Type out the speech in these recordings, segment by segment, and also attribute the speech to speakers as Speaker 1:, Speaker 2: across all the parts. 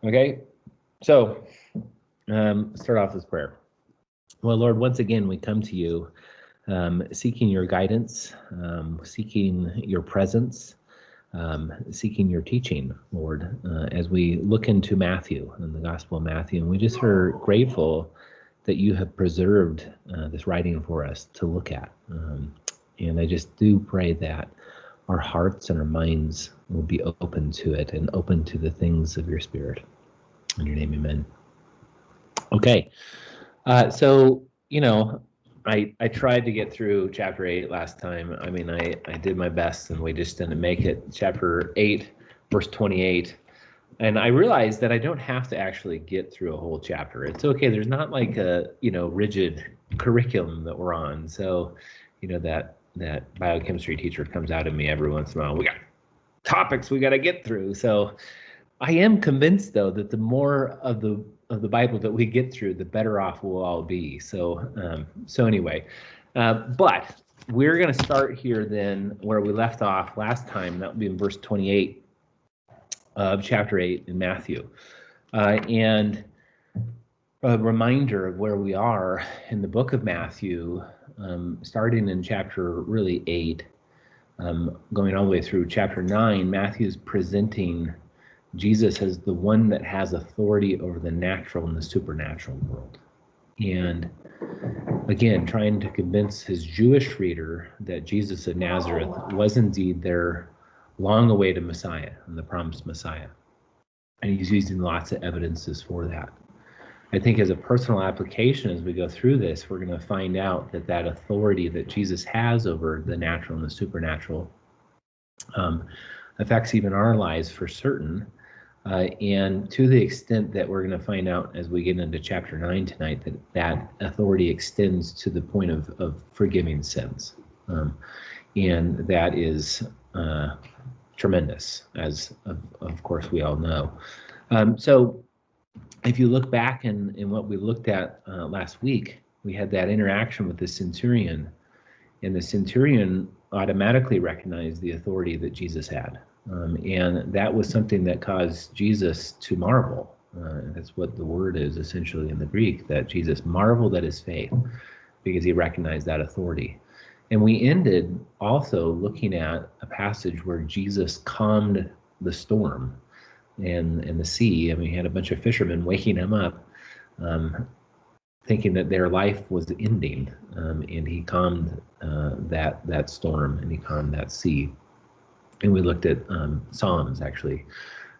Speaker 1: Okay, so start off with prayer. Well, Lord, once again, we come to you seeking your guidance, seeking your presence, seeking your teaching, Lord, as we look into Matthew and the Gospel of Matthew. And we just are grateful that you have preserved this writing for us to look at. And I just do pray that our hearts and our minds will be open to it and open to the things of your Spirit. In your name, amen. Okay, so, I tried to get through chapter 8 last time. I mean, I did my best, and we just didn't make it. Chapter 8, verse 28. And I realized that I don't have to actually get through a whole chapter. It's okay. There's not like a, rigid curriculum that we're on. So, that biochemistry teacher comes out of me every once in a while. We got topics we got to get through. So I am convinced, though, that the more of the Bible that we get through, the better off we'll all be. So anyway, but we're going to start here then where we left off last time. That would be in verse 28 of chapter 8 in Matthew. And a reminder of where we are in the book of Matthew, starting in chapter really 8, going all the way through chapter 9. Matthew's presenting Jesus as the one that has authority over the natural and the supernatural world. And again, trying to convince his Jewish reader that Jesus of Nazareth was indeed their long-awaited Messiah and the promised Messiah. And he's using lots of evidences for that. I think as a personal application, as we go through this, we're going to find out that authority that Jesus has over the natural and the supernatural affects even our lives for certain. And to the extent that we're going to find out as we get into chapter 9 tonight, that authority extends to the point of forgiving sins. And that is tremendous, as of course we all know. So if you look back in what we looked at last week, we had that interaction with the centurion, and the centurion automatically recognized the authority that Jesus had. And that was something that caused Jesus to marvel. That's what the word is essentially in the Greek, that Jesus marveled at his faith because he recognized that authority. And we ended also looking at a passage where Jesus calmed the storm and the sea. I mean, he had a bunch of fishermen waking him up, thinking that their life was ending, and he calmed that storm, and he calmed that sea. And we looked at Psalms, actually,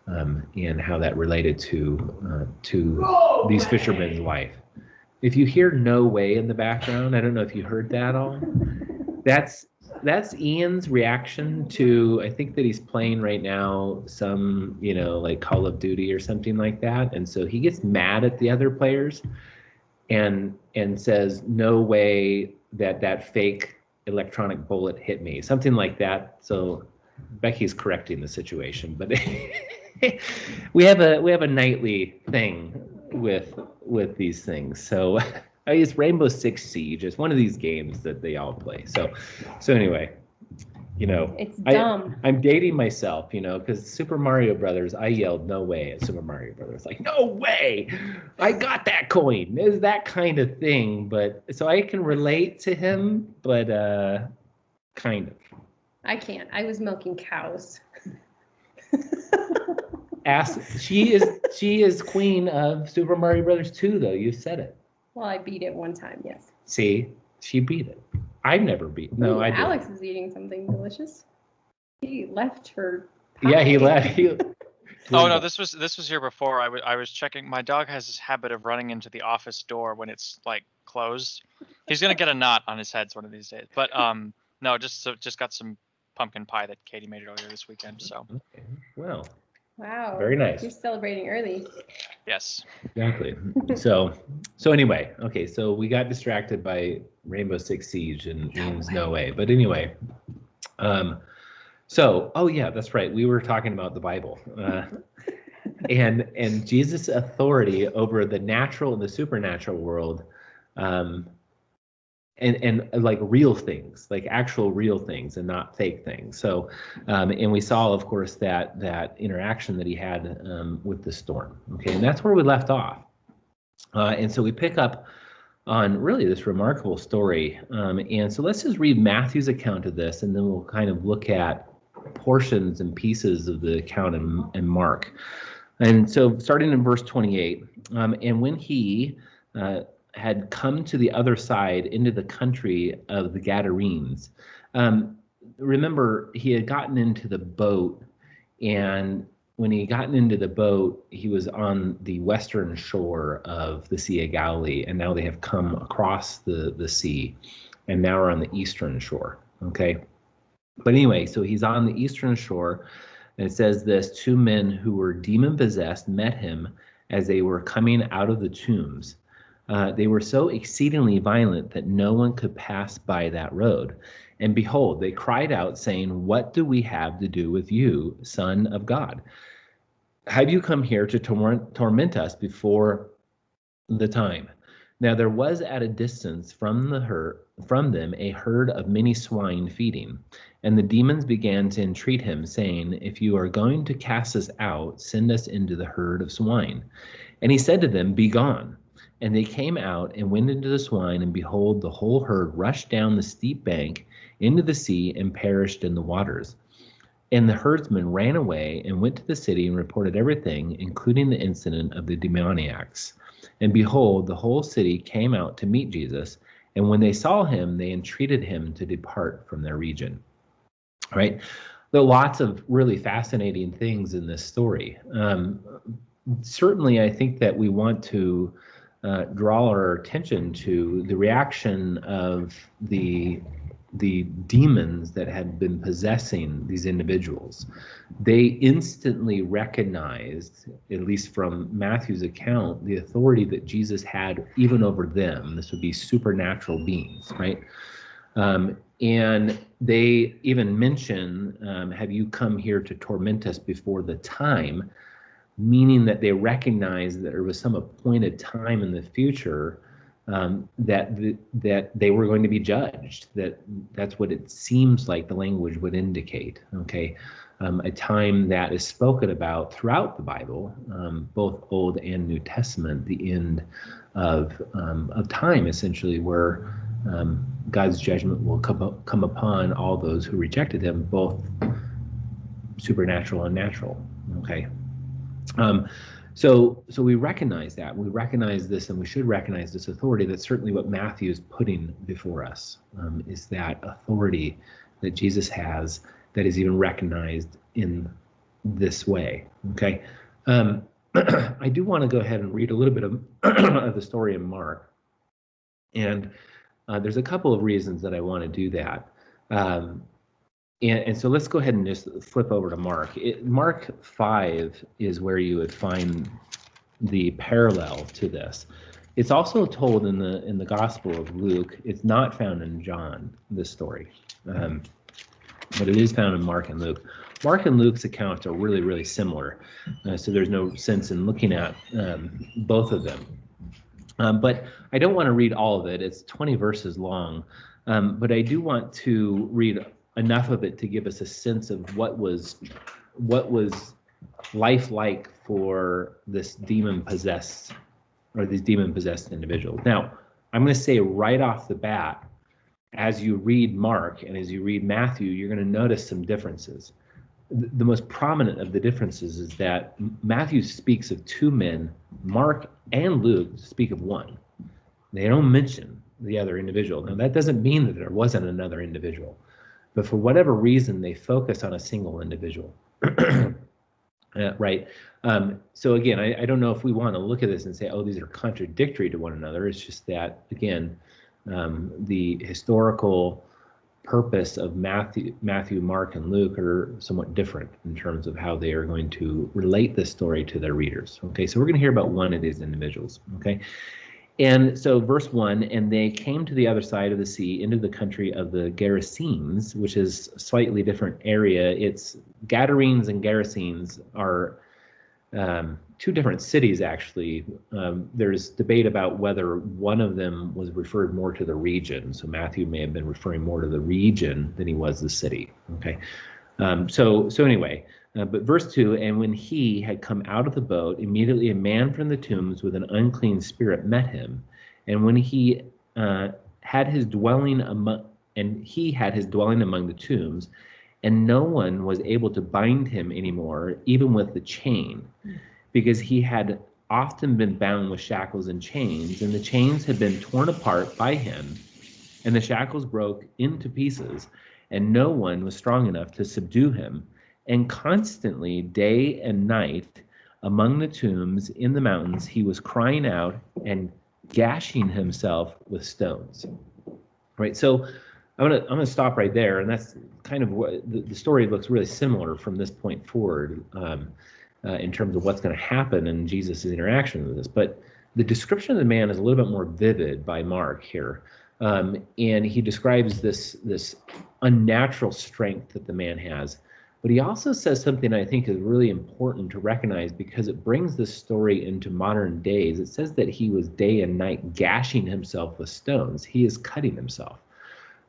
Speaker 1: and how that related to these fishermen's life. If you hear "No Way" in the background, I don't know if you heard that all. That's Ian's reaction to, I think that he's playing right now some, like Call of Duty or something like that. And so he gets mad at the other players and says, "No way that fake electronic bullet hit me," something like that. So Becky's correcting the situation, but we have a nightly thing with these things. So I use Rainbow Six Siege as one of these games that they all play. So anyway,
Speaker 2: it's dumb.
Speaker 1: I'm dating myself, because Super Mario Brothers, I yelled "No way" at Super Mario Brothers, like, "No way, I got that coin." Is that kind of thing, but so I can relate to him, but kind of.
Speaker 2: I can't. I was milking cows.
Speaker 1: She is queen of Super Mario Brothers 2, though. You said it.
Speaker 2: Well, I beat it one time, yes.
Speaker 1: See, she beat it. I've never beat. No, I didn't.
Speaker 2: Alex is eating something delicious. He left her
Speaker 1: pie. Yeah, he left.
Speaker 3: Oh no, this was here before. I was checking. My dog has this habit of running into the office door when it's like closed. He's gonna get a knot on his head one of these days. But no, just got some pumpkin pie that Katie made earlier this weekend. So.
Speaker 1: Okay. Well.
Speaker 2: Wow.
Speaker 1: Very nice.
Speaker 2: You're celebrating early.
Speaker 3: Yes. Exactly.
Speaker 1: So anyway, okay, so we got distracted by Rainbow Six Siege and Ian's No Way. But anyway, oh yeah, that's right. We were talking about the Bible. And Jesus' authority over the natural and the supernatural world and like real things, like actual real things and not fake things. So, and we saw, of course, that interaction that he had with the storm. Okay, and that's where we left off. And so we pick up on really this remarkable story. And so let's just read Matthew's account of this, and then we'll kind of look at portions and pieces of the account in Mark. And so starting in verse 28, and when he had come to the other side into the country of the Gadarenes. Remember, he had gotten into the boat, and when he gotten into the boat, he was on the western shore of the Sea of Galilee, and now they have come across the sea, and now we're on the eastern shore, okay? But anyway, so he's on the eastern shore, and it says this, 2 men who were demon-possessed met him as they were coming out of the tombs. They were so exceedingly violent that no one could pass by that road. And behold, they cried out, saying, "What do we have to do with you, Son of God? Have you come here to torment us before the time?" Now there was at a distance from them a herd of many swine feeding. And the demons began to entreat him, saying, "If you are going to cast us out, send us into the herd of swine." And he said to them, "Be gone." And they came out and went into the swine, and behold, the whole herd rushed down the steep bank into the sea and perished in the waters. And the herdsmen ran away and went to the city and reported everything, including the incident of the demoniacs. And behold, the whole city came out to meet Jesus, and when they saw him, they entreated him to depart from their region. All right? There are lots of really fascinating things in this story. Certainly, I think that we want to draw our attention to the reaction of the demons that had been possessing these individuals. They instantly recognized, at least from Matthew's account, the authority that Jesus had even over them. This would be supernatural beings, right? And they even mention, "Have you come here to torment us before the time?" Meaning that they recognized that there was some appointed time in the future that they were going to be judged. That's what it seems like the language would indicate. Okay, a time that is spoken about throughout the Bible, both Old and New Testament, the end of time, essentially, where God's judgment will come upon all those who rejected Him, both supernatural and natural. Okay. So we recognize that. We recognize this, and we should recognize this authority. That's certainly what Matthew is putting before us, is that authority that Jesus has that is even recognized in this way. Okay. I do want to go ahead and read a little bit of the story in Mark. And there's a couple of reasons that I want to do that. And so let's go ahead and just flip over to Mark. Mark 5 is where you would find the parallel to this. It's also told in the Gospel of Luke. It's not found in John, this story, but it is found in Mark and Luke. Mark and Luke's accounts are really, really similar, so there's no sense in looking at both of them. But I don't want to read all of it. It's 20 verses long, but I do want to read enough of it to give us a sense of what was life like for this demon-possessed individuals. Now, I'm going to say right off the bat, as you read Mark and as you read Matthew, you're going to notice some differences. The most prominent of the differences is that Matthew speaks of 2 men, Mark and Luke speak of 1. They don't mention the other individual. Now, that doesn't mean that there wasn't another individual, but for whatever reason, they focus on a single individual. Right. So again, I don't know if we want to look at this and say, oh, these are contradictory to one another. It's just that, again, the historical purpose of Matthew, Mark, and Luke are somewhat different in terms of how they are going to relate this story to their readers. Okay, so we're going to hear about one of these individuals. Okay. And so verse 1, and they came to the other side of the sea into the country of the Gerasenes, which is a slightly different area. It's Gadarenes and Gerasenes are two different cities, actually. There's debate about whether one of them was referred more to the region. So Matthew may have been referring more to the region than he was the city. Okay. So anyway, but verse 2, and when he had come out of the boat, immediately a man from the tombs with an unclean spirit met him. And when he had his dwelling among the tombs, and no one was able to bind him anymore, even with the chain, because he had often been bound with shackles and chains, and the chains had been torn apart by him, and the shackles broke into pieces, and no one was strong enough to subdue him. And constantly, day and night, among the tombs in the mountains, he was crying out and gashing himself with stones. Right, so I'm gonna stop right there, and that's kind of what the story looks really similar from this point forward in terms of what's going to happen in Jesus' interaction with this. But the description of the man is a little bit more vivid by Mark here, and he describes this unnatural strength that the man has. But he also says something I think is really important to recognize because it brings this story into modern days. It says that he was day and night gashing himself with stones. He is cutting himself,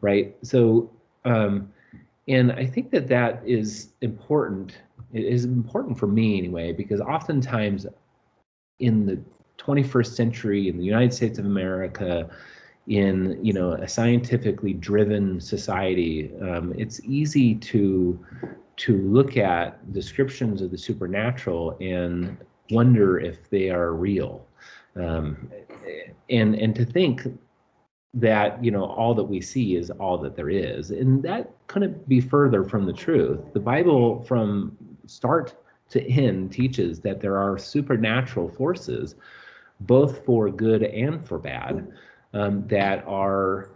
Speaker 1: right? So, and I think that is important. It is important for me anyway, because oftentimes in the 21st century in the United States of America, in a scientifically driven society, it's easy to look at descriptions of the supernatural and wonder if they are real, and to think that all that we see is all that there is, and that couldn't be further from the truth. The Bible, from start to end, teaches that there are supernatural forces, both for good and for bad, that are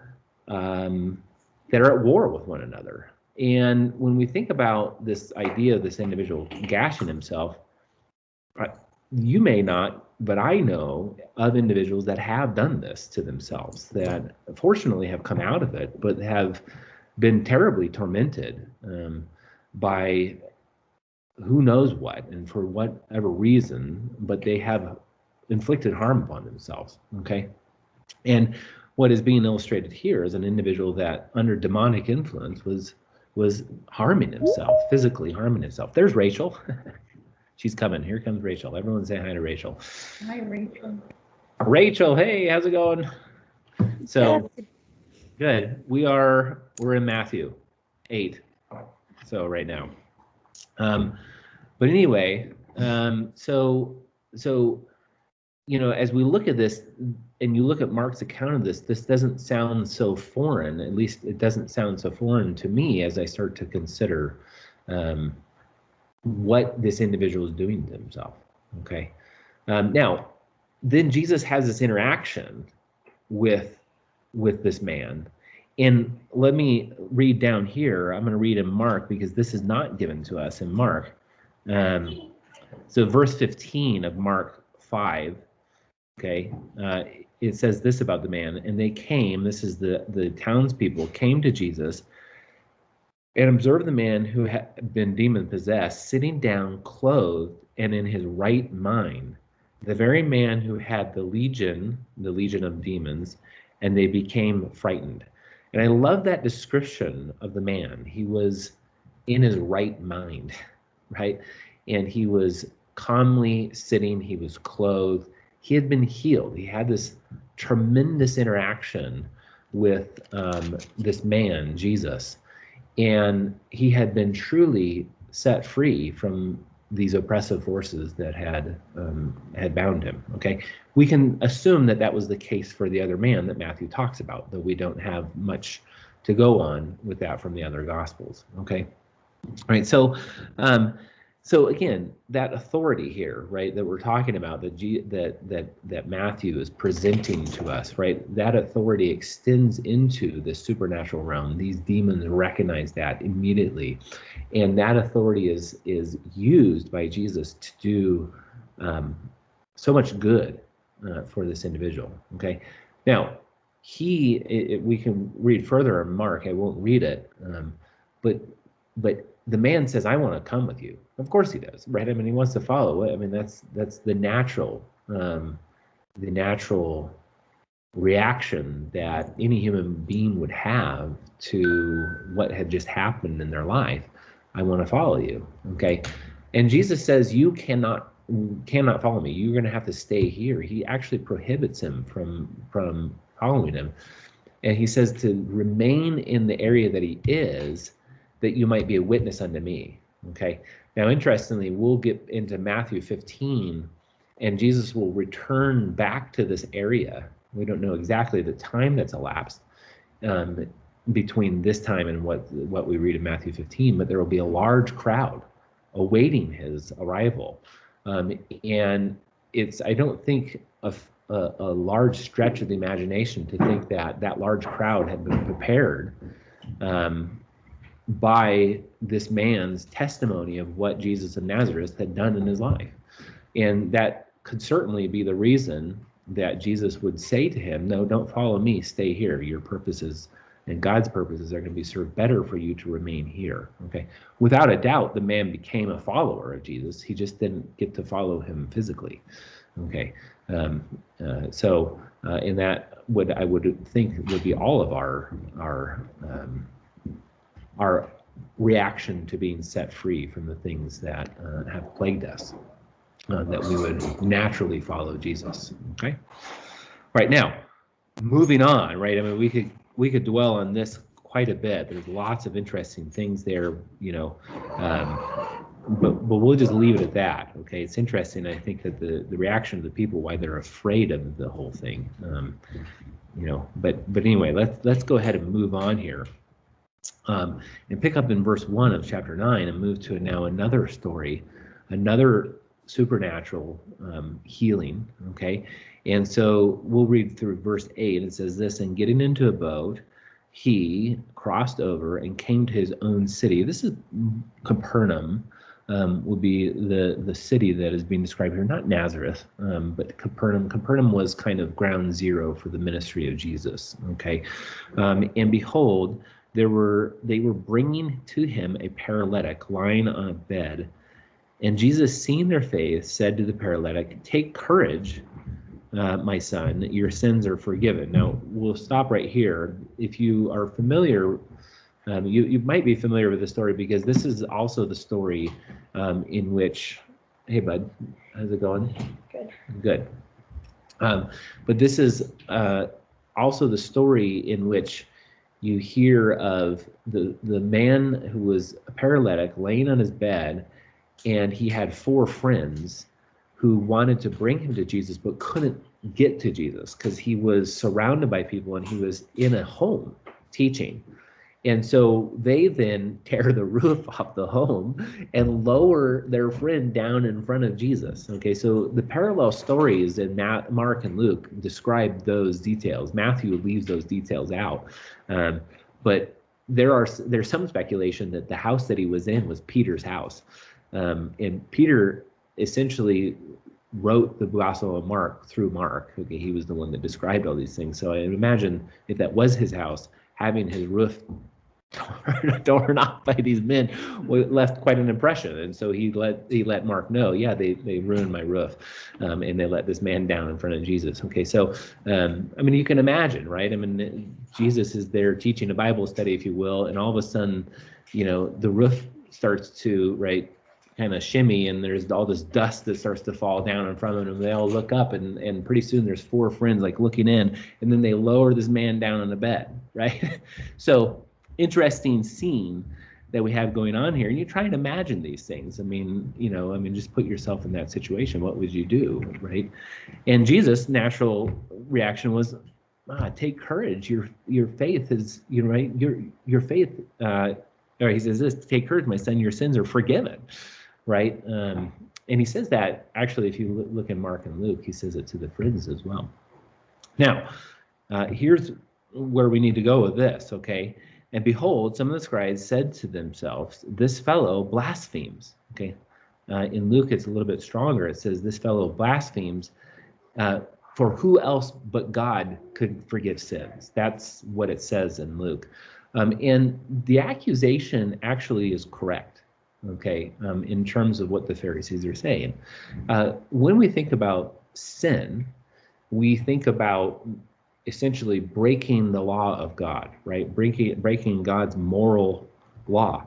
Speaker 1: at war with one another. And when we think about this idea of this individual gashing himself, you may not, but I know of individuals that have done this to themselves, that fortunately have come out of it, but have been terribly tormented by who knows what, and for whatever reason, but they have inflicted harm upon themselves, okay? And what is being illustrated here is an individual that under demonic influence was harming himself, physically harming himself. There's Rachel. She's coming. Here comes Rachel. Everyone say hi to Rachel.
Speaker 2: Hi, Rachel.
Speaker 1: Rachel, hey, how's it going? So, good. We're in Matthew 8. So right now. But anyway, so as we look at this and you look at Mark's account of this doesn't sound so foreign. At least it doesn't sound so foreign to me as I start to consider what this individual is doing to himself. Okay. Now, then Jesus has this interaction with this man. And let me read down here. I'm going to read in Mark because this is not given to us in Mark. So verse 15 of Mark 5, okay, it says this about the man. And they came, this is the townspeople, came to Jesus and observed the man who had been demon-possessed, sitting down, clothed, and in his right mind, the very man who had the legion of demons, and they became frightened. And I love that description of the man. He was in his right mind, right? And he was calmly sitting, he was clothed, he had been healed. He had this tremendous interaction with this man, Jesus, and he had been truly set free from these oppressive forces that had bound him. Okay, we can assume that was the case for the other man that Matthew talks about, though we don't have much to go on with that from the other Gospels. Okay, all right. So again, that authority here, right, that we're talking about, that Matthew is presenting to us, right, that authority extends into the supernatural realm. These demons recognize that immediately, and that authority is used by Jesus to do so much good for this individual. Okay, now we can read further in Mark. I won't read it, but but the man says, I want to come with you. Of course he does, right? I mean, he wants to follow. I mean, that's the natural reaction that any human being would have to what had just happened in their life. I want to follow you, okay? And Jesus says, you cannot follow me. You're going to have to stay here. He actually prohibits him from following him. And he says to remain in the area that he is, that you might be a witness unto me, okay? Now, interestingly, we'll get into Matthew 15, and Jesus will return back to this area. We don't know exactly the time that's elapsed between this time and what we read in Matthew 15, but there will be a large crowd awaiting his arrival. And it's, I don't think, a large stretch of the imagination to think that large crowd had been prepared by this man's testimony of what Jesus of Nazareth had done in his life. And that could certainly be the reason that Jesus would say to him, no, don't follow me, stay here. Your purposes and God's purposes are going to be served better for you to remain here. Okay. Without a doubt, the man became a follower of Jesus. He just didn't get to follow him physically. Okay. So in that, what I would think would be all of our reaction to being set free from the things that have plagued us, that we would naturally follow Jesus. Okay. Right now, moving on. Right. I mean, we could dwell on this quite a bit. There's lots of interesting things there, you know, but we'll just leave it at that. Okay. It's interesting. I think that the reaction of the people, why they're afraid of the whole thing, you know, but anyway, let's go ahead and move on here. And pick up in verse 1 of chapter 9 and move to now another story, another supernatural healing. Okay. And so we'll read through verse 8. It says this, and getting into a boat, he crossed over and came to his own city. This is Capernaum, would be the city that is being described here, not Nazareth, but Capernaum. Capernaum was kind of ground zero for the ministry of Jesus. Okay. And behold, they were bringing to him a paralytic lying on a bed. And Jesus, seeing their faith, said to the paralytic, take courage, my son, your sins are forgiven. Now, we'll stop right here. If you are familiar, you might be familiar with the story, because this is also the story in which, hey, bud, how's it going? Good. But this is also the story in which you hear of the man who was a paralytic laying on his bed, and he had 4 friends who wanted to bring him to Jesus but couldn't get to Jesus because he was surrounded by people and he was in a home teaching. And so they then tear the roof off the home and lower their friend down in front of Jesus. Okay, so the parallel stories in Mark and Luke describe those details. Matthew leaves those details out. But there's some speculation that the house that he was in was Peter's house. And Peter essentially wrote the Gospel of Mark through Mark. Okay, he was the one that described all these things. So I imagine if that was his house, having his roof torn off by these men left quite an impression. And so he let Mark know, yeah, they ruined my roof, and they let this man down in front of Jesus. Okay, so I mean, you can imagine, right? I mean, Jesus is there teaching a Bible study, if you will, and all of a sudden, you know, the roof starts to kind of shimmy, and there's all this dust that starts to fall down in front of them. They all look up, and pretty soon there's 4 friends looking in, and then they lower this man down on the bed, right? So interesting scene that we have going on here, and you try and imagine these things. I mean, just put yourself in that situation. What would you do, right? And Jesus' natural reaction was, take courage. Your faith is, right? Your faith. Or he says this: take courage, my son. Your sins are forgiven, right? And he says that actually, if you look in Mark and Luke, he says it to the friends as well. Now, here's where we need to go with this, okay? And behold, some of the scribes said to themselves, this fellow blasphemes. Okay. In Luke, it's a little bit stronger. It says, this fellow blasphemes, for who else but God could forgive sins? That's what it says in Luke. And the accusation actually is correct, okay, in terms of what the Pharisees are saying. When we think about sin, we think about essentially breaking the law of God, right? Breaking God's moral law.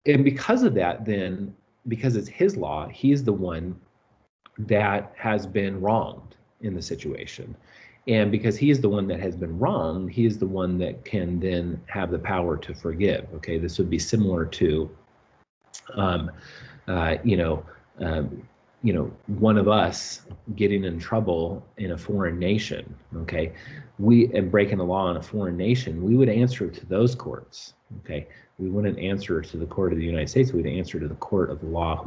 Speaker 1: And because of that, then, because it's his law, he's the one that has been wronged in the situation. And because he is the one that has been wronged, he is the one that can then have the power to forgive. Okay, this would be similar to, um, you know, one of us getting in trouble in a foreign nation. Okay, and breaking the law in a foreign nation, we would answer to those courts. Okay, we wouldn't answer to the court of the United States. We'd answer to the court of the law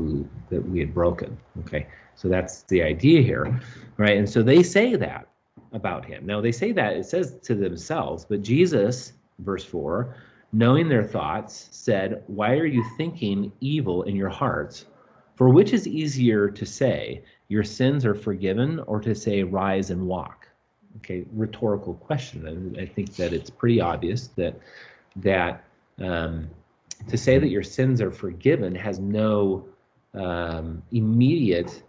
Speaker 1: that we had broken. Okay, so that's the idea here, right? And so they say that about him. Now they say that, it says to themselves, but Jesus, verse 4, knowing their thoughts, said, why are you thinking evil in your hearts? For which is easier to say, your sins are forgiven, or to say, rise and walk? Okay, rhetorical question. I think that it's pretty obvious that to say that your sins are forgiven has no immediate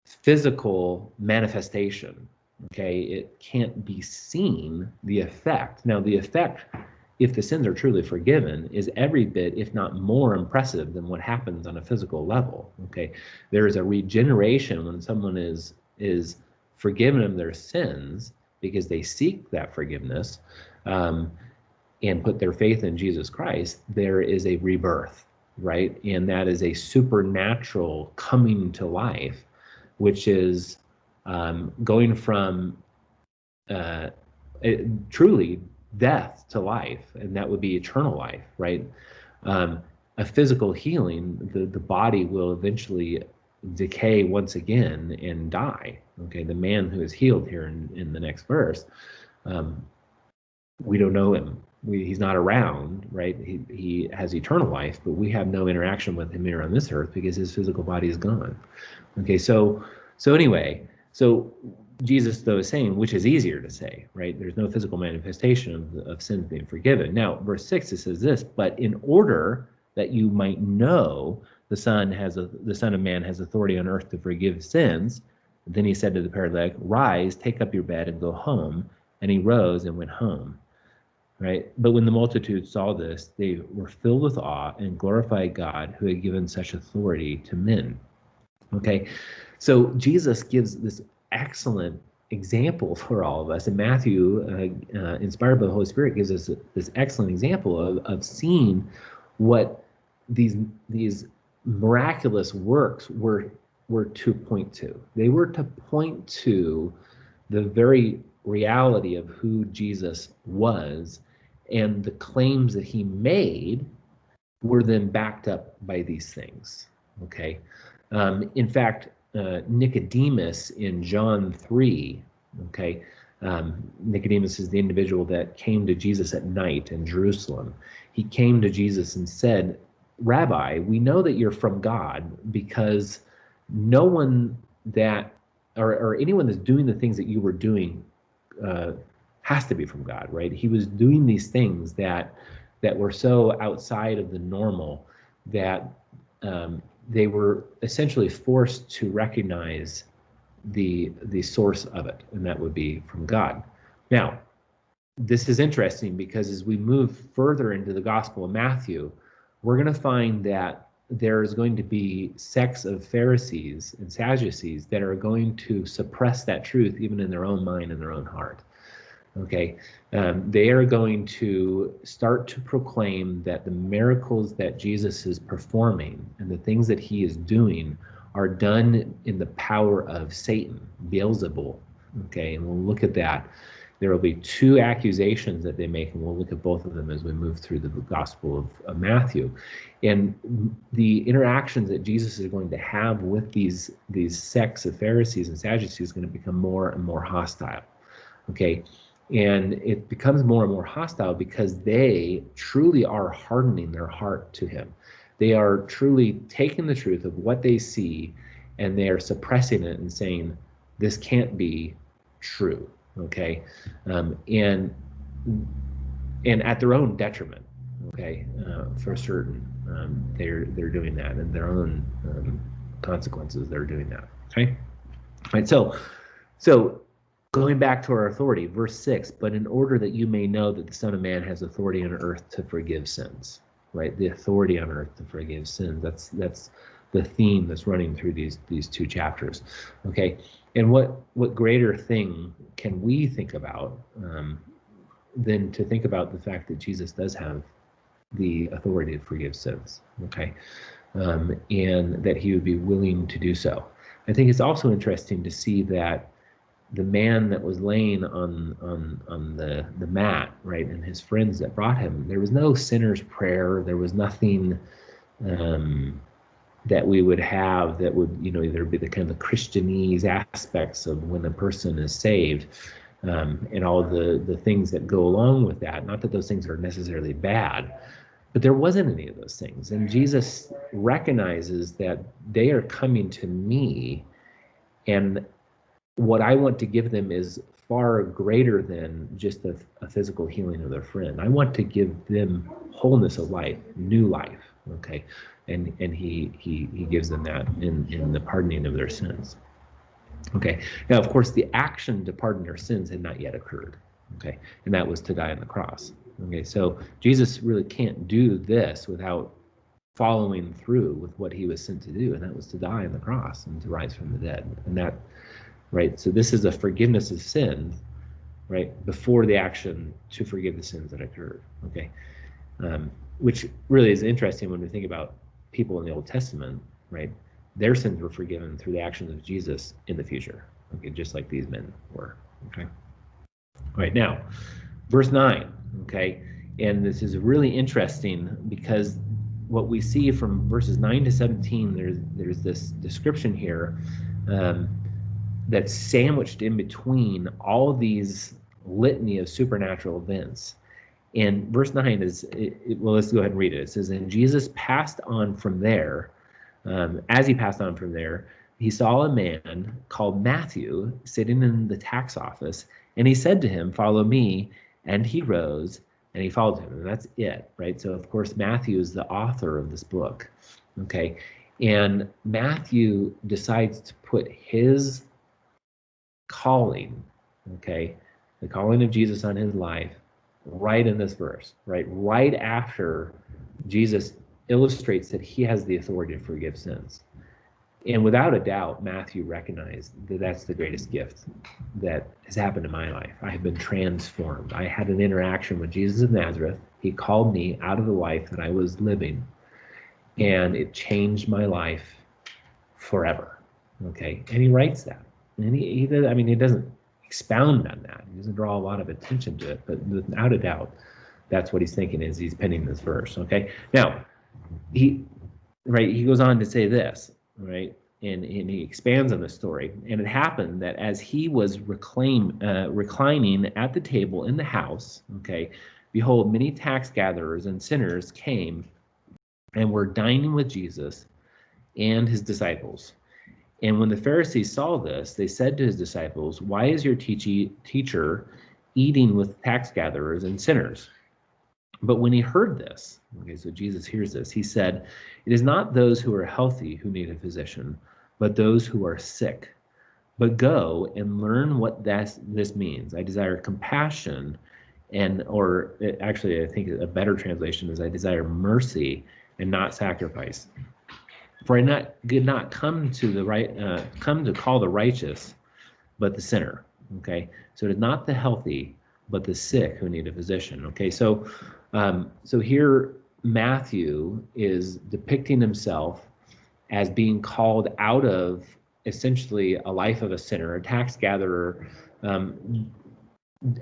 Speaker 1: physical manifestation. Okay, it can't be seen, the effect. Now, the effect, if the sins are truly forgiven, is every bit, if not more, impressive than what happens on a physical level. Okay, there is a regeneration when someone is forgiven of their sins because they seek that forgiveness and put their faith in Jesus Christ. There is a rebirth, right? And that is a supernatural coming to life, which is going from truly death to life, and that would be eternal life, right? A physical healing, the body will eventually decay once again and die. Okay, the man who is healed here in the next verse, we don't know him. He's not around, right? He has eternal life, but we have no interaction with him here on this earth because his physical body is gone. Okay, so anyway, so Jesus, though, is saying, which is easier to say, right? There's no physical manifestation of sins being forgiven. Now, verse 6, it says this, but in order that you might know the Son of Man has authority on earth to forgive sins, then he said to the paralytic, rise, take up your bed and go home. And he rose and went home, right? But when the multitude saw this, they were filled with awe and glorified God who had given such authority to men. Okay, so Jesus gives this excellent example for all of us, and Matthew, inspired by the Holy Spirit, gives us this excellent example of seeing what these miraculous works were to point to. They were to point to the very reality of who Jesus was, and the claims that he made were then backed up by these things. Okay. In fact, Nicodemus in John 3, okay, Nicodemus is the individual that came to Jesus at night in Jerusalem. He came to Jesus and said, Rabbi, we know that you're from God because no one that, or anyone that's doing the things that you were doing has to be from God, right? He was doing these things that were so outside of the normal that they were essentially forced to recognize the source of it, and that would be from God. Now, this is interesting because as we move further into the Gospel of Matthew, we're going to find that there's going to be sects of Pharisees and Sadducees that are going to suppress that truth even in their own mind and their own heart. Okay, they are going to start to proclaim that the miracles that Jesus is performing and the things that he is doing are done in the power of Satan, Beelzebul. Okay, and we'll look at that. There will be two accusations that they make, and we'll look at both of them as we move through the Gospel of Matthew. And the interactions that Jesus is going to have with these sects of Pharisees and Sadducees is going to become more and more hostile. Okay, and it becomes more and more hostile because they truly are hardening their heart to him. They are truly taking the truth of what they see and they are suppressing it and saying, this can't be true. Okay, and and at their own detriment. Okay, for certain, they're doing that, and their own consequences. They're doing that. Okay, right. So going back to our authority, verse 6. But in order that you may know that the Son of Man has authority on earth to forgive sins. Right, the authority on earth to forgive sins. That's the theme that's running through these two chapters. Okay, and what greater thing can we think about than to think about the fact that Jesus does have the authority to forgive sins, okay, and that he would be willing to do so. I think it's also interesting to see that the man that was laying on the mat, right, and his friends that brought him, there was no sinner's prayer. There was nothing that we would have that would, either be the kind of Christianese aspects of when a person is saved, and all the things that go along with that. Not that those things are necessarily bad, but there wasn't any of those things. And Jesus recognizes that they are coming to me, and what I want to give them is far greater than just a physical healing of their friend. I want to give them wholeness of life, new life. Okay, and he gives them that in the pardoning of their sins. Okay, now of course the action to pardon their sins had not yet occurred. Okay, and that was to die on the cross. Okay, so Jesus really can't do this without following through with what he was sent to do, and that was to die on the cross and to rise from the dead. And that, right, so this is a forgiveness of sins, right, before the action to forgive the sins that occurred. Okay, which really is interesting when we think about people in the Old Testament, right? Their sins were forgiven through the actions of Jesus in the future. Okay, just like these men were. Okay, right now, verse 9. Okay, and this is really interesting because what we see from verses 9 to 17, there's this description here that's sandwiched in between all these litany of supernatural events. And verse 9 is, well, let's go ahead and read it. It says, and Jesus passed on from there. As he passed on from there, he saw a man called Matthew sitting in the tax office, and he said to him, follow me. And he rose and he followed him. And that's it, right? So, of course, Matthew is the author of this book. Okay. And Matthew decides to put his calling, okay, the calling of Jesus on his life, right in this verse, right after Jesus illustrates that he has the authority to forgive sins. And without a doubt, Matthew recognized that that's the greatest gift that has happened in my life. I have been transformed. I had an interaction with Jesus of Nazareth. He called me out of the life that I was living, and it changed my life forever. Okay, and he writes that, and he doesn't expound on that. He doesn't draw a lot of attention to it, but without a doubt, that's what he's thinking as he's penning this verse. Okay, now he goes on to say this, right, and he expands on the story. And it happened that as he was reclining at the table in the house, okay, behold, many tax gatherers and sinners came and were dining with Jesus and his disciples. And when the Pharisees saw this, they said to his disciples, why is your teacher eating with tax gatherers and sinners? But when he heard this, okay, so Jesus hears this, he said, it is not those who are healthy who need a physician, but those who are sick. But go and learn what this means. I desire compassion, or actually I think a better translation is I desire mercy and not sacrifice. For I did not come to call the righteous, but the sinner. Okay, so it is not the healthy, but the sick who need a physician. Okay, so here Matthew is depicting himself as being called out of essentially a life of a sinner. A tax gatherer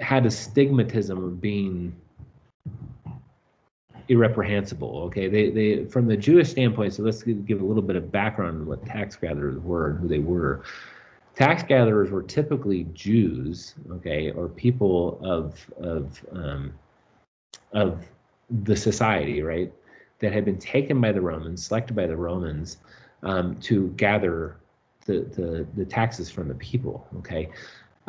Speaker 1: had a stigmatism of being irreprehensible. Okay, they from the Jewish standpoint. So let's give a little bit of background on what tax gatherers were and who they were. Tax gatherers were typically Jews, okay, or people of the society, right, that had been taken by the Romans, selected by the Romans, to gather the taxes from the people. Okay,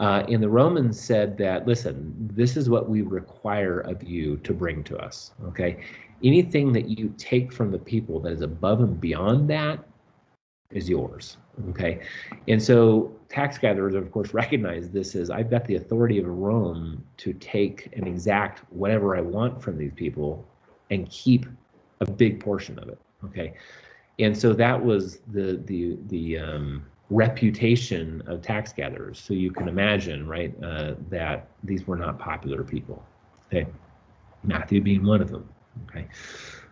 Speaker 1: And the Romans said that, listen, this is what we require of you to bring to us, okay? Anything that you take from the people that is above and beyond that is yours, okay? And so tax gatherers, of course, recognize this as, I've got the authority of Rome to take and exact whatever I want from these people and keep a big portion of it, okay? And so that was the reputation of tax gatherers. So you can imagine, right, that these were not popular people, okay? Matthew being one of them, okay?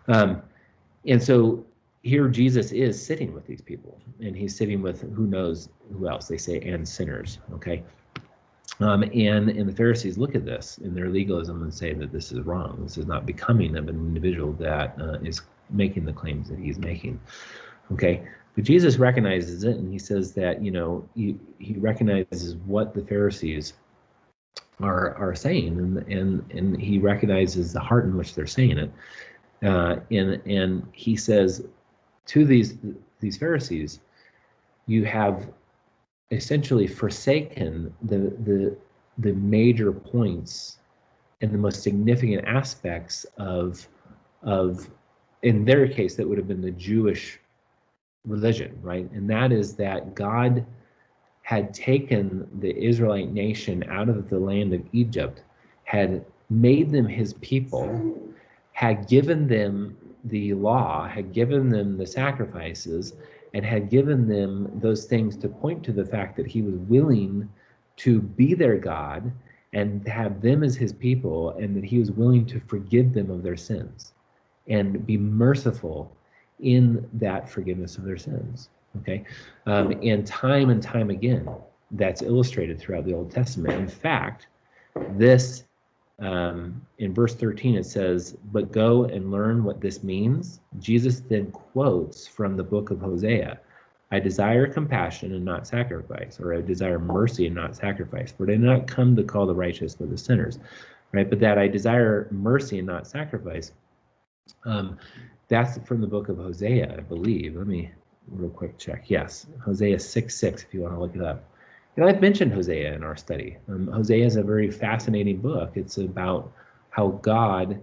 Speaker 1: And so here Jesus is sitting with these people, and he's sitting with who knows who else, they say, and sinners, okay? And the Pharisees look at this in their legalism and say that this is wrong. This is not becoming of an individual that is making the claims that he's making, okay? But Jesus recognizes it, and he says that, you know, he recognizes what the Pharisees are saying, and he recognizes the heart in which they're saying it, and he says to these Pharisees, you have essentially forsaken the major points and the most significant aspects of in their case that would have been the Jewish religion, right? And that is that God had taken the Israelite nation out of the land of Egypt, had made them his people, had given them the law, had given them the sacrifices, and had given them those things to point to the fact that he was willing to be their God and have them as his people, and that he was willing to forgive them of their sins and be merciful in that forgiveness of their sins, okay? And time again, that's illustrated throughout the Old Testament. In fact, this, in verse 13, it says, but go and learn what this means. Jesus then quotes from the book of Hosea, I desire compassion and not sacrifice, or I desire mercy and not sacrifice. For I did not come to call the righteous but the sinners, right? But that I desire mercy and not sacrifice. That's from the book of Hosea, I believe. Let me real quick check. Yes, Hosea 6:6, if you want to look it up. You know, I've mentioned Hosea in our study. Hosea is a very fascinating book. It's about how God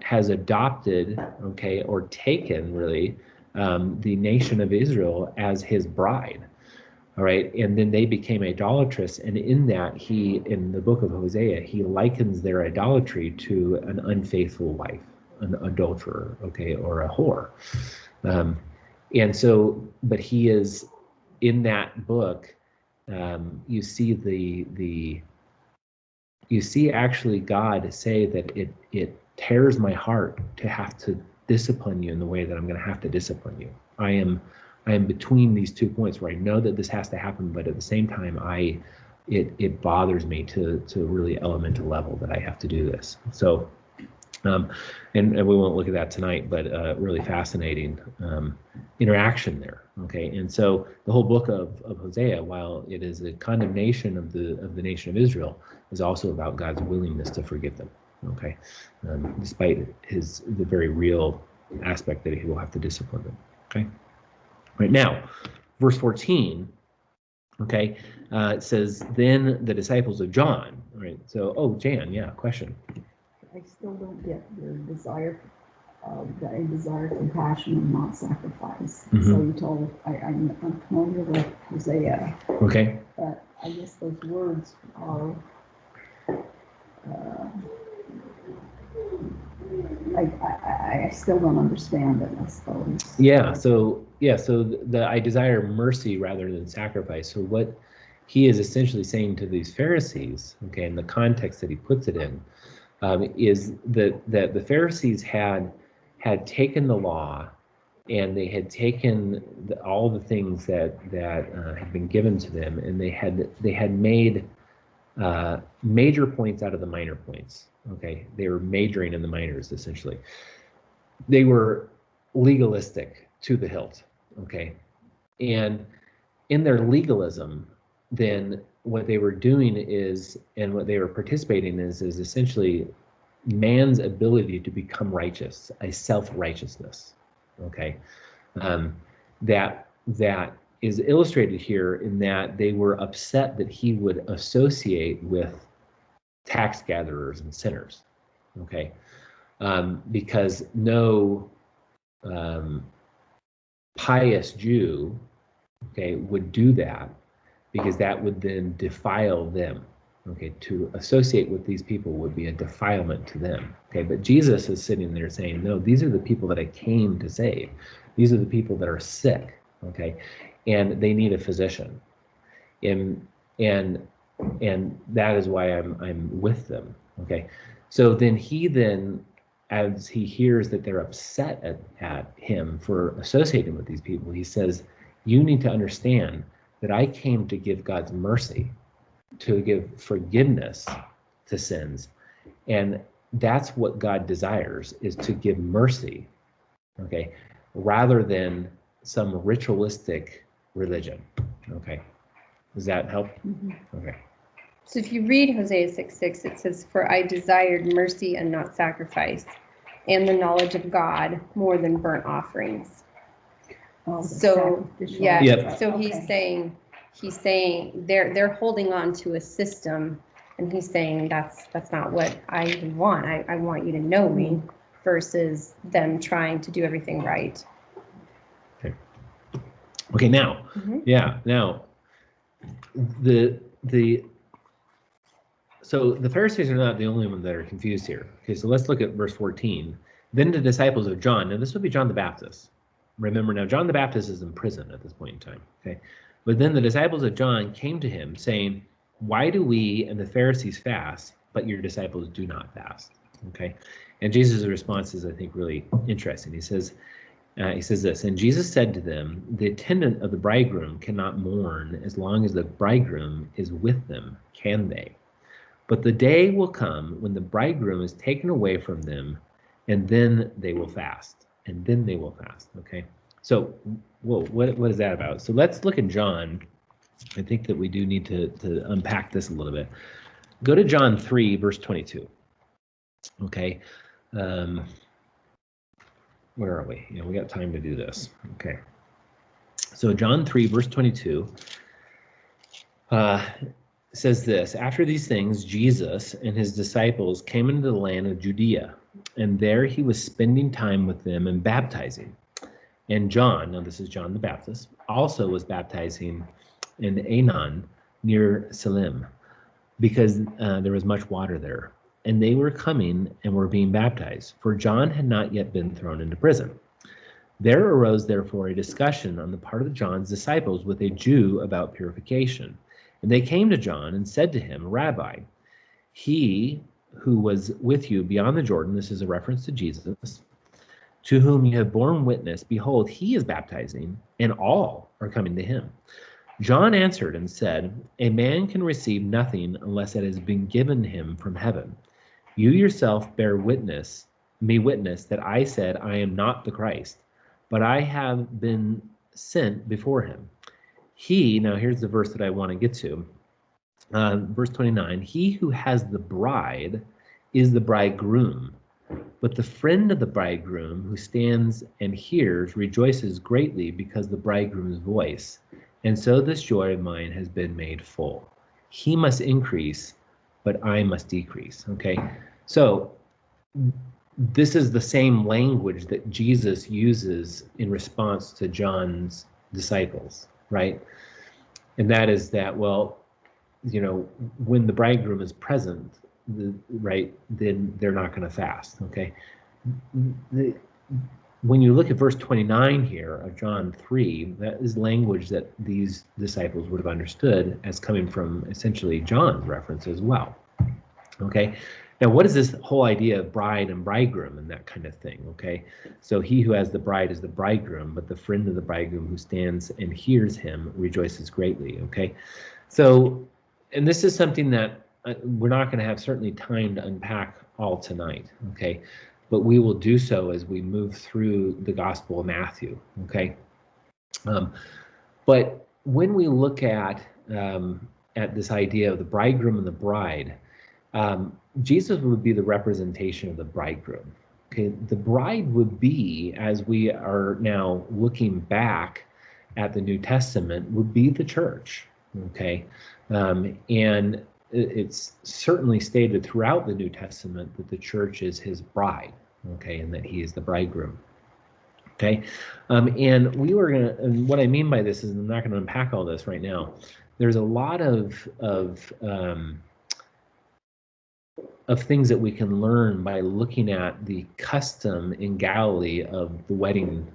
Speaker 1: has adopted, okay, or taken really the nation of Israel as his bride. All right, and then they became idolatrous, and in that in the book of Hosea, he likens their idolatry to an unfaithful wife, an adulterer, okay, or a whore. And so, but he is in that book. You see you see actually God say that it tears my heart to have to discipline you in the way that I'm going to have to discipline you. I am between these 2 points where I know that this has to happen, but at the same time, it bothers me to a really elemental level that I have to do this. So, and we won't look at that tonight, but really fascinating interaction there. Okay, and so the whole book of Hosea, while it is a condemnation of the nation of Israel, is also about God's willingness to forgive them. Okay, despite the very real aspect that he will have to discipline them. Okay. Right now, verse 14, okay, it says, then the disciples of John, right? So, Jan, yeah, question.
Speaker 4: I still don't get the desire, that I desire compassion and not sacrifice.
Speaker 1: Mm-hmm.
Speaker 4: So you told, I'm familiar with Hosea.
Speaker 1: Okay.
Speaker 4: But I guess those words are, I still don't understand it, I suppose.
Speaker 1: Yeah, so I desire mercy rather than sacrifice. So what he is essentially saying to these Pharisees, okay, in the context that he puts it in, is that the Pharisees had taken the law, and they had taken all the things that had been given to them, and they had made major points out of the minor points. Okay, they were majoring in the minors essentially. They were legalistic to the hilt. Okay, and in their legalism, then what they were doing is, and what they were participating is essentially man's ability to become righteous, a self-righteousness. Okay, that is illustrated here in that they were upset that he would associate with tax gatherers and sinners, okay? Because no pious Jew, okay, would do that, because that would then defile them. Okay, to associate with these people would be a defilement to them. Okay, but Jesus is sitting there saying, no, these are the people that I came to save. These are the people that are sick. Okay, and they need a physician. And that is why I'm with them. Okay, so then as he hears that they're upset at him for associating with these people, he says, you need to understand that I came to give God's mercy, to give forgiveness to sins. And that's what God desires, is to give mercy, okay, rather than some ritualistic religion. Okay, does that help? Okay.
Speaker 2: So if you read Hosea 6:6, it says, "For I desired mercy and not sacrifice, and the knowledge of God more than burnt offerings."
Speaker 4: Oh, the
Speaker 2: So,
Speaker 4: sacrificial
Speaker 2: yeah,
Speaker 1: Yep.
Speaker 2: so
Speaker 4: Okay.
Speaker 2: he's saying they're holding on to a system, and he's saying that's not what I want. I want you to know me, versus them trying to do everything right.
Speaker 1: Okay, now, now so the Pharisees are not the only ones that are confused here. Okay, so let's look at verse 14. Then the disciples of John, now this would be John the Baptist. Remember, now John the Baptist is in prison at this point in time. Okay, but then the disciples of John came to him saying, why do we and the Pharisees fast, but your disciples do not fast? Okay, and Jesus' response is, I think, really interesting. He says this, and Jesus said to them, the attendant of the bridegroom cannot mourn as long as the bridegroom is with them, can they? But the day will come when the bridegroom is taken away from them, and then they will fast. And then they will fast. Okay. So, whoa, what is that about? So let's look at John. I think that we do need to unpack this a little bit. Go to John 3, verse 22. Okay. Where are we? We got time to do this. Okay. So John 3, verse 22. Says this, after these things, Jesus and his disciples came into the land of Judea, and there he was spending time with them and baptizing. And John, now this is John the Baptist, also was baptizing in Aenon near Salim, because there was much water there. And they were coming and were being baptized, for John had not yet been thrown into prison. There arose therefore a discussion on the part of John's disciples with a Jew about purification. And they came to John and said to him, Rabbi, he who was with you beyond the Jordan, this is a reference to Jesus, to whom you have borne witness, behold, he is baptizing, and all are coming to him. John answered and said, a man can receive nothing unless it has been given him from heaven. You yourself bear witness that I said, I am not the Christ, but I have been sent before him. Now here's the verse that I want to get to. Verse 29, he who has the bride is the bridegroom, but the friend of the bridegroom who stands and hears rejoices greatly because the bridegroom's voice. And so this joy of mine has been made full. He must increase, but I must decrease. Okay, so this is the same language that Jesus uses in response to John's disciples, right? And that is that, well, when the bridegroom is present, right, then they're not going to fast, okay? When you look at verse 29 here of John 3, that is language that these disciples would have understood as coming from essentially John's reference as well, okay? Now, what is this whole idea of bride and bridegroom and that kind of thing, okay? So he who has the bride is the bridegroom, but the friend of the bridegroom who stands and hears him rejoices greatly, okay? So, and this is something that we're not going to have certainly time to unpack all tonight, okay? But we will do so as we move through the Gospel of Matthew, okay? But when we look at this idea of the bridegroom and the bride, Jesus would be the representation of the bridegroom. Okay, the bride would be, as we are now looking back at the New Testament would be the church, okay? And it's certainly stated throughout the New Testament that the church is his bride, okay, and that he is the bridegroom, okay? And what I mean by this is, I'm not going to unpack all this right now. There's a lot of things that we can learn by looking at the custom in Galilee of the wedding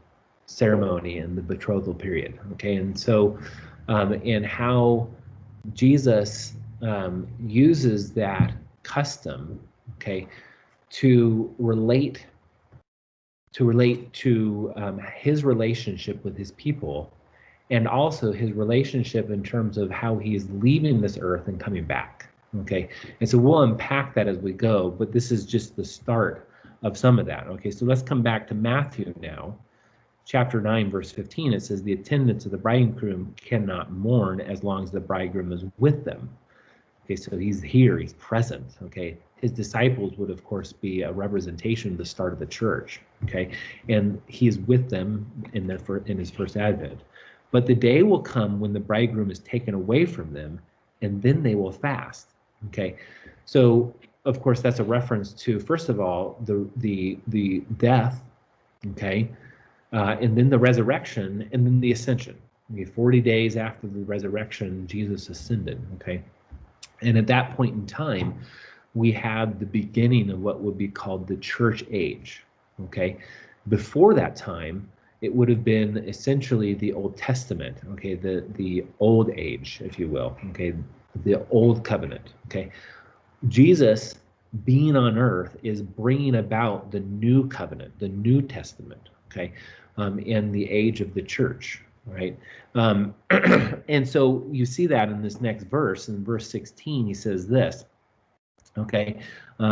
Speaker 1: ceremony and the betrothal period, okay? And so, and how Jesus uses that custom, okay, to relate to his relationship with his people, and also his relationship in terms of how he is leaving this earth and coming back, okay? And so we'll unpack that as we go, but this is just the start of some of that, okay? So let's come back to Matthew now. Chapter 9, verse 15, it says, the attendants of the bridegroom cannot mourn as long as the bridegroom is with them. Okay, so he's here, he's present, okay? His disciples would, of course, be a representation of the start of the church, okay? And he's with them in his first advent. But the day will come when the bridegroom is taken away from them, and then they will fast, okay? So, of course, that's a reference to, first of all, the death, okay? And then the resurrection, and then the ascension. Okay, 40 days after the resurrection, Jesus ascended, okay? And at that point in time, we have the beginning of what would be called the church age, okay? Before that time, it would have been essentially the Old Testament, okay? The old age, if you will, okay? The old covenant, okay? Jesus, being on earth, is bringing about the new covenant, the New Testament, okay? In the age of the church, right? And so you see that in this next verse, in verse 16, he says this, okay?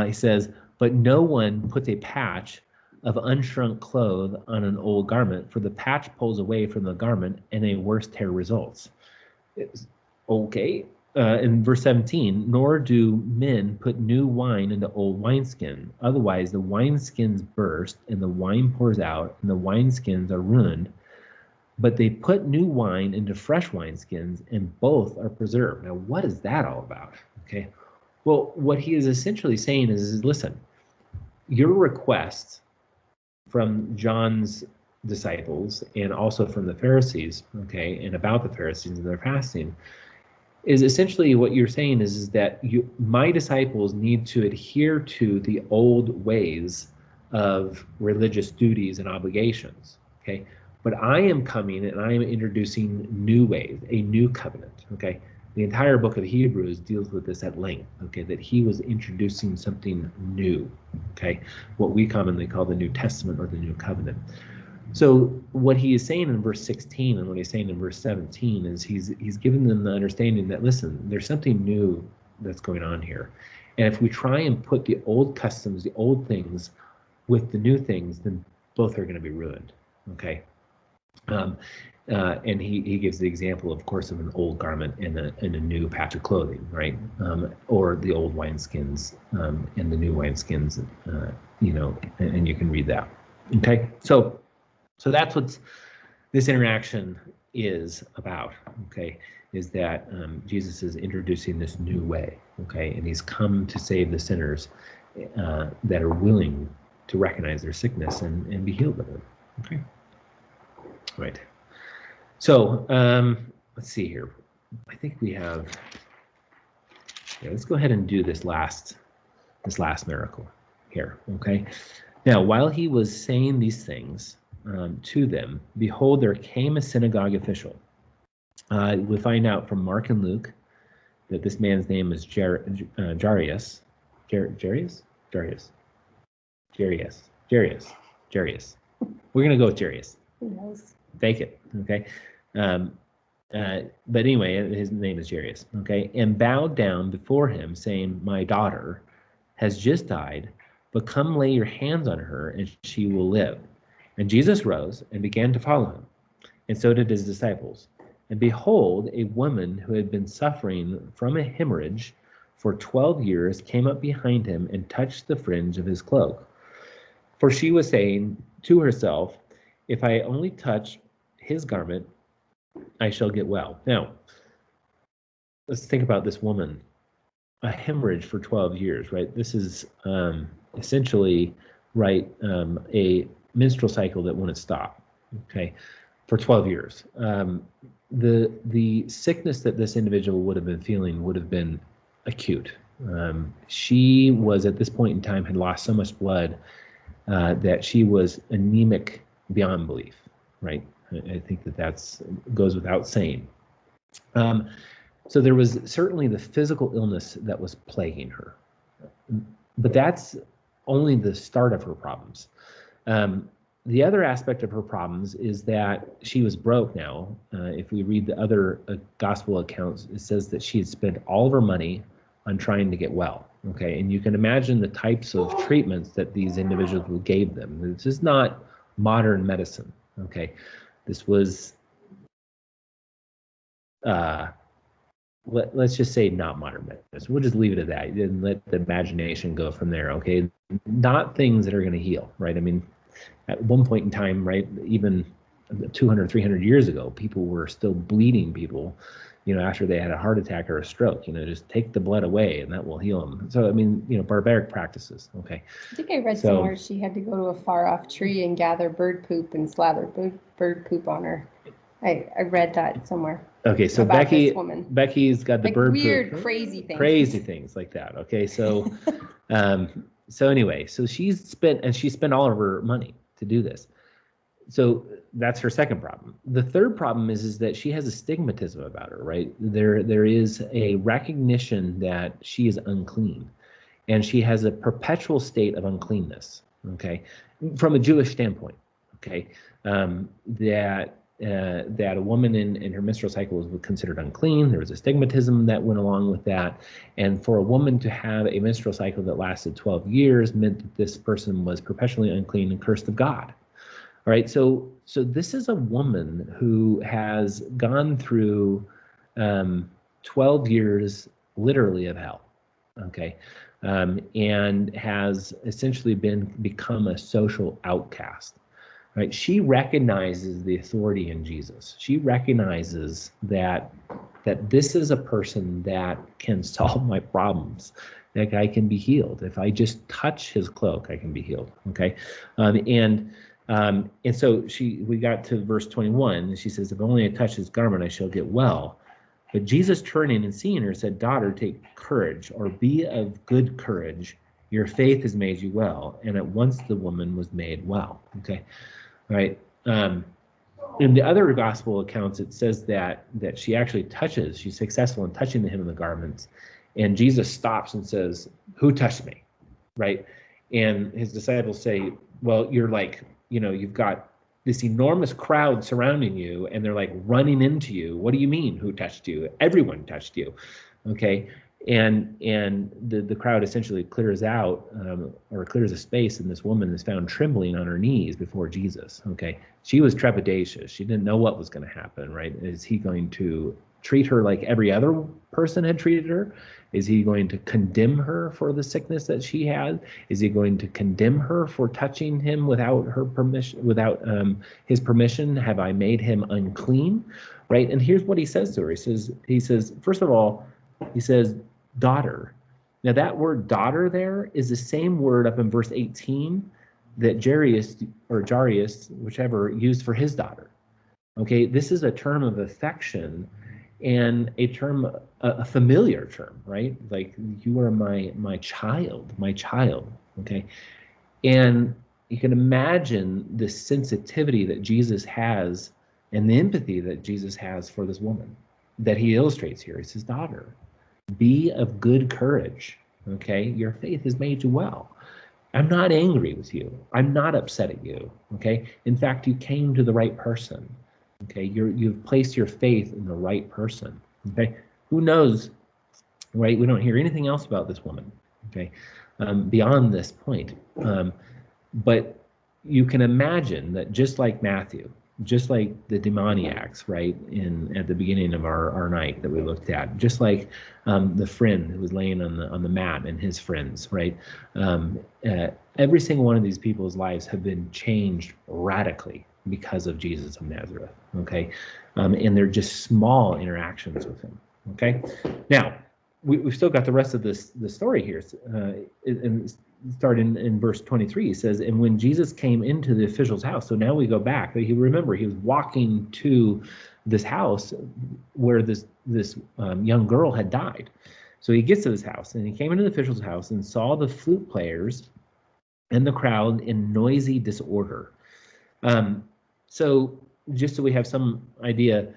Speaker 1: He says, but no one puts a patch of unshrunk cloth on an old garment, for the patch pulls away from the garment and a worse tear results. Okay. In verse 17, nor do men put new wine into old wineskin. Otherwise, the wineskins burst, and the wine pours out, and the wineskins are ruined. But they put new wine into fresh wineskins, and both are preserved. Now, what is that all about? Okay. Well, what he is essentially saying is listen, your request from John's disciples and also from the Pharisees, okay, and about the Pharisees and their fasting, is essentially what you're saying is that my disciples need to adhere to the old ways of religious duties and obligations, okay? But I am coming and I am introducing new ways, a new covenant, okay? The entire book of Hebrews deals with this at length, okay? That he was introducing something new, okay? What we commonly call the New Testament or the New Covenant. So what he is saying in verse 16 and what he's saying in verse 17 is he's given them the understanding that, listen, there's something new that's going on here. And if we try and put the old customs, the old things with the new things, then both are going to be ruined, okay? And he gives the example, of course, of an old garment and a new patch of clothing, right? Or the old wineskins and the new wineskins, you know, and you can read that, okay? So that's what this interaction is about, okay, is that Jesus is introducing this new way, okay, and he's come to save the sinners that are willing to recognize their sickness and be healed of it, okay? Right. So let's see here. I think we have, yeah, let's go ahead and do this last miracle here, okay? Now, while he was saying these things, to them, behold, there came a synagogue official. We find out from Mark and Luke that this man's name is Jairus. Jairus. We're going to go with Jairus.
Speaker 2: Who knows?
Speaker 1: Take it, okay? But anyway, his name is Jairus, okay? And bowed down before him, saying, my daughter has just died, but come lay your hands on her, and she will live. And Jesus rose and began to follow him, and so did his disciples. And behold, a woman who had been suffering from a hemorrhage for 12 years came up behind him and touched the fringe of his cloak. For she was saying to herself, if I only touch his garment, I shall get well. Now, let's think about this woman. A hemorrhage for 12 years, right? This is essentially, right, a menstrual cycle that wouldn't stop, okay, for 12 years. The sickness that this individual would have been feeling would have been acute. She was, at this point in time, had lost so much blood that she was anemic beyond belief, right? I think that goes without saying. So there was certainly the physical illness that was plaguing her, but that's only the start of her problems. The other aspect of her problems is that she was broke now. If we read the other gospel accounts, it says that she had spent all of her money on trying to get well. Okay, and you can imagine the types of treatments that these individuals gave them. This is not modern medicine. Okay, this was let's just say not modern medicine. We'll just leave it at that and let the imagination go from there. Okay, not things that are going to heal, right? I mean, at one point in time, right, even 200, 300 years ago, people were still bleeding people, after they had a heart attack or a stroke. Just take the blood away and that will heal them. So, I mean, barbaric practices. Okay.
Speaker 2: I think I read somewhere she had to go to a far off tree and gather bird poop and slather bird poop on her. I read that somewhere.
Speaker 1: Okay, so Becky's got the
Speaker 2: like
Speaker 1: bird
Speaker 2: weird,
Speaker 1: poop.
Speaker 2: crazy
Speaker 1: things like that. Okay, so anyway, so she spent all of her money to do this. So that's her second problem. The third problem is that she has a stigmatism about her, right? There is a recognition that she is unclean, and she has a perpetual state of uncleanness. Okay, from a Jewish standpoint. Okay, that a woman in her menstrual cycle was considered unclean. There was a stigmatism that went along with that. And for a woman to have a menstrual cycle that lasted 12 years meant that this person was perpetually unclean and cursed of God. All right, so this is a woman who has gone through 12 years literally of hell, okay, and has essentially become a social outcast. Right? She recognizes the authority in Jesus. She recognizes that this is a person that can solve my problems. That guy can be healed. If I just touch his cloak, I can be healed. Okay, and so we got to verse 21, and she says, "If only I touch his garment, I shall get well." But Jesus, turning and seeing her, said, "Daughter, take courage, or be of good courage. Your faith has made you well." And at once the woman was made well. Okay. Right. In the other gospel accounts, it says that she actually she's successful in touching the hem of the garments, and Jesus stops and says, "Who touched me?" Right. And his disciples say, "Well, you're like, you've got this enormous crowd surrounding you, and they're like running into you. What do you mean, who touched you? Everyone touched you." Okay. And the crowd essentially clears out or clears a space, and this woman is found trembling on her knees before Jesus. Okay, she was trepidatious. She didn't know what was going to happen. Right? Is he going to treat her like every other person had treated her? Is he going to condemn her for the sickness that she had? Is he going to condemn her for touching him without her permission, without his permission? Have I made him unclean? Right? And here's what he says to her. He says, first of all, he says, "Daughter." Now that word "daughter" there is the same word up in verse 18 that Jairus, whichever, used for his daughter. Okay, this is a term of affection and a familiar term, right? Like, you are my child. Okay, and you can imagine the sensitivity that Jesus has and the empathy that Jesus has for this woman that he illustrates here. He says, "Daughter, be of good courage, okay? Your faith has made you well. I'm not angry with you. I'm not upset at you, okay? In fact, you came to the right person, okay? You've placed your faith in the right person, okay? Who knows, right? We don't hear anything else about this woman, okay, beyond this point. But you can imagine that just like Matthew, just like the demoniacs, right, at the beginning of our night that we looked at, just like the friend who was laying on the mat and his friends, right, every single one of these people's lives have been changed radically because of Jesus of Nazareth. Okay, and they're just small interactions with him. Okay, now we've still got the rest of the story here, and starting in verse 23, he says, and when Jesus came into the official's house, so now we go back. He was walking to this house where this young girl had died. So he gets to this house, and he came into the official's house and saw the flute players and the crowd in noisy disorder. So just so we have some idea,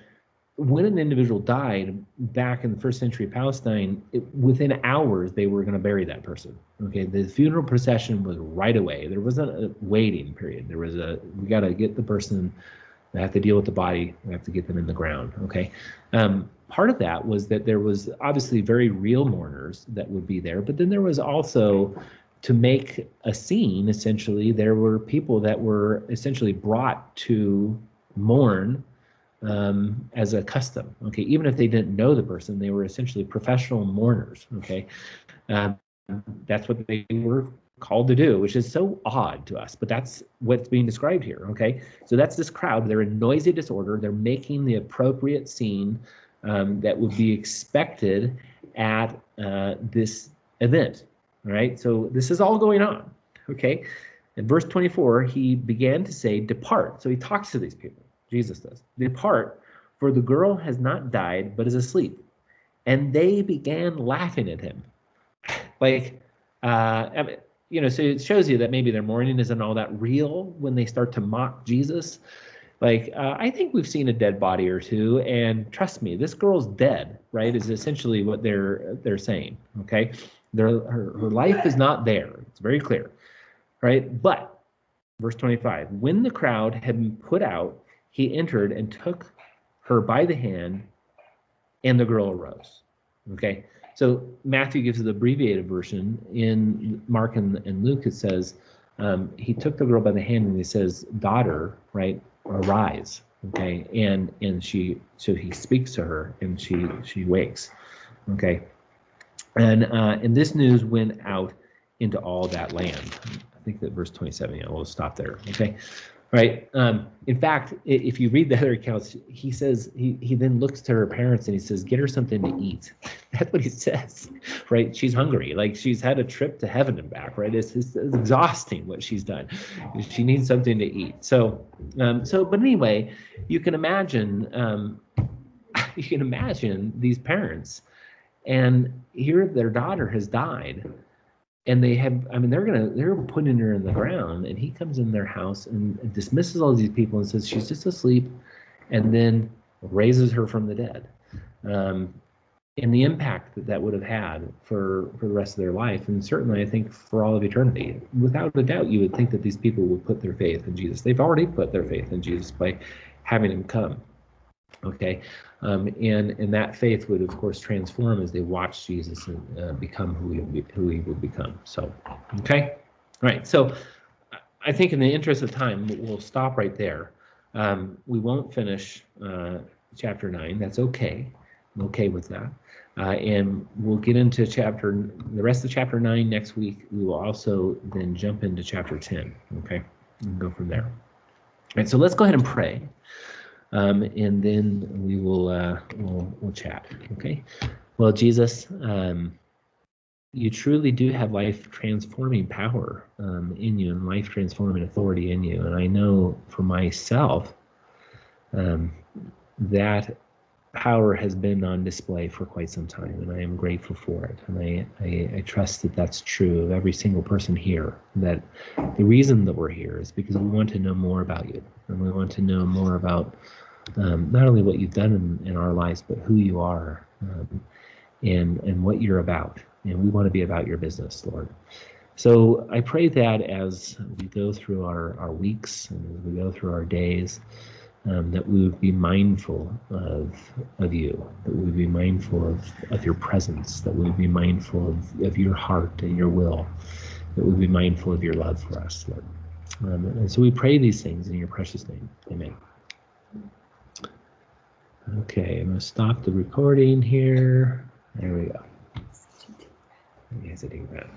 Speaker 1: when an individual died back in the first century of Palestine, within hours they were going to bury that person. Okay, the funeral procession was right away. There wasn't a waiting period. There was we got to get the person. We have to deal with the body. We have to get them in the ground. Okay. Part of that was that there was obviously very real mourners that would be there, but then there was also, to make a scene, essentially, there were people that were essentially brought to mourn as a custom. Okay, even if they didn't know the person, they were essentially professional mourners. Okay, that's what they were called to do, which is so odd to us, but that's what's being described here. Okay, so that's this crowd. They're in noisy disorder. They're making the appropriate scene that would be expected at this event. All right, so this is all going on. Okay, in verse 24, he began to say, "Depart." So he talks to these people. Jesus does. "Depart, for the girl has not died, but is asleep." And they began laughing at him. Like, I mean, you know, so it shows you that maybe their mourning isn't all that real when they start to mock Jesus. Like, I think we've seen a dead body or two, and trust me, this girl's dead, right? Is essentially what they're saying. Okay, her life is not there. It's very clear, right? But verse 25, when the crowd had been put out, he entered and took her by the hand, and the girl arose. Okay, so Matthew gives the abbreviated version. In Mark and Luke, it says he took the girl by the hand and he says, "Daughter," right? "Arise." Okay, and he speaks to her and she wakes. Okay, and this news went out into all that land. I think that verse 27. Yeah, we'll stop there. Okay. Right. In fact, if you read the other accounts, he says he then looks to her parents and he says, "Get her something to eat." That's what he says, right? She's hungry, like she's had a trip to heaven and back, right? It's exhausting what she's done. She needs something to eat. So, but anyway, you can imagine these parents, and here their daughter has died. And they're putting her in the ground, and he comes in their house and dismisses all these people and says she's just asleep, and then raises her from the dead. And the impact that would have had for the rest of their life, and certainly I think for all of eternity, without a doubt, you would think that these people would put their faith in Jesus. They've already put their faith in Jesus by having him come. Okay, and that faith would, of course, transform as they watch Jesus and become who he would become. So, okay, all right. So, I think in the interest of time, we'll stop right there. We won't finish chapter 9. That's okay. I'm okay with that. And we'll get into the rest of chapter 9 next week. We will also then jump into chapter 10. Okay, and go from there. All right. So let's go ahead and pray. And then we will we'll chat. Okay. Well, Jesus, you truly do have life transforming power in you, and life transforming authority in you. And I know for myself that power has been on display for quite some time, and I am grateful for it. And I trust that that's true of every single person here. That the reason that we're here is because we want to know more about you, and we want to know more about not only what you've done in our lives, but who you are and what you're about. And we want to be about your business, Lord. So I pray that as we go through our weeks and as we go through our days, that we would be mindful of you, that we would be mindful of your presence, that we would be mindful of your heart and your will, that we would be mindful of your love for us, Lord. And so we pray these things in your precious name. Amen. Okay, I'm going to stop the recording here. There we go. Yes, I think that.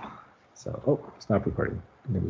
Speaker 1: So, stop recording.